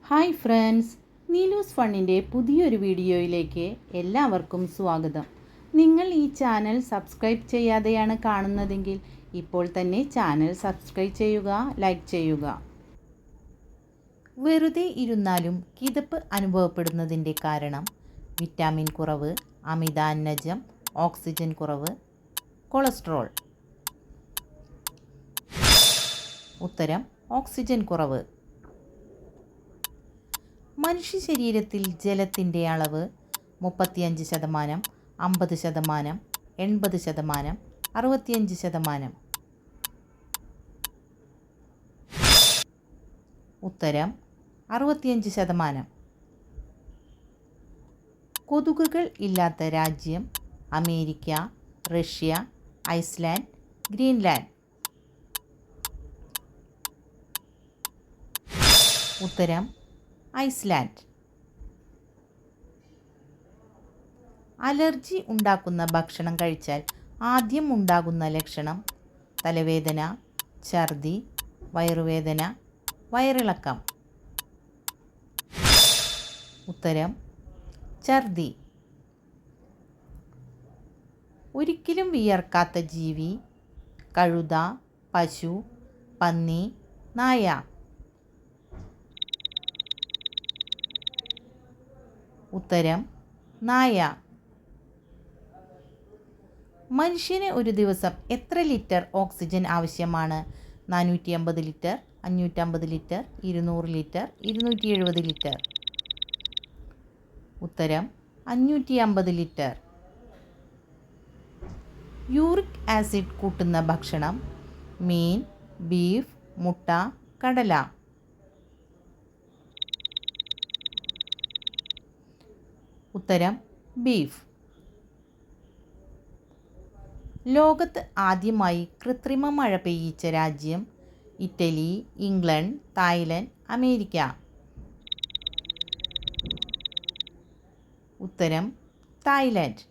Hi friends, നീലൂസ് ഫണ്ണിൻ്റെ പുതിയൊരു വീഡിയോയിലേക്ക് എല്ലാവർക്കും സ്വാഗതം. നിങ്ങൾ ഈ ചാനൽ സബ്സ്ക്രൈബ് ചെയ്യാതെയാണ് കാണുന്നതെങ്കിൽ ഇപ്പോൾ തന്നെ ചാനൽ സബ്സ്ക്രൈബ് ചെയ്യുക, ലൈക്ക് ചെയ്യുക. വെറുതെ ഇരുന്നാലും കിതപ്പ് അനുഭവപ്പെടുന്നതിൻ്റെ കാരണം വിറ്റാമിൻ കുറവ്, അമിതാന്നജം, ഓക്സിജൻ കുറവ്, കൊളസ്ട്രോൾ. ഉത്തരം ഓക്സിജൻ കുറവ്. മനുഷ്യ ശരീരത്തിൽ ജലത്തിൻ്റെ അളവ് 35%, 50%, 80%, 65%. ഉത്തരം 65%. കൊതുകുകൾ ഇല്ലാത്ത രാജ്യം അമേരിക്ക, റഷ്യ, ഐസ്ലാൻഡ്, ഗ്രീൻലാൻഡ്. ഉത്തരം ഐസ്ലാൻഡ്. അലർജി ഉണ്ടാക്കുന്ന ഭക്ഷണം കഴിച്ചാൽ ആദ്യം ഉണ്ടാകുന്ന ലക്ഷണം തലവേദന, ഛർദി, വയറുവേദന, വയറിളക്കം. ഉത്തരം ഛർദി. ഒരിക്കലും വിയർക്കാത്ത ജീവി കഴുത, പശു, പന്നി, നായ. ഉത്തരം നായ. മനുഷ്യന് ഒരു ദിവസം എത്ര ലിറ്റർ ഓക്സിജൻ ആവശ്യമാണ്? 450 ലിറ്റർ, 550 ലിറ്റർ, 200 ലിറ്റർ, 270 ലിറ്റർ. ഉത്തരം 550 ലിറ്റർ. യൂറിക് ആസിഡ് കൂട്ടുന്ന ഭക്ഷണം മീൻ, ബീഫ്, മുട്ട, കടല. ഉത്തരം ബീഫ്. ലോകത്ത് ആദ്യമായി കൃത്രിമ മഴ പെയ്യിച്ച രാജ്യം ഇറ്റലി, ഇംഗ്ലണ്ട്, തായ്ലൻഡ്, അമേരിക്ക. ഉത്തരം തായ്ലൻഡ്.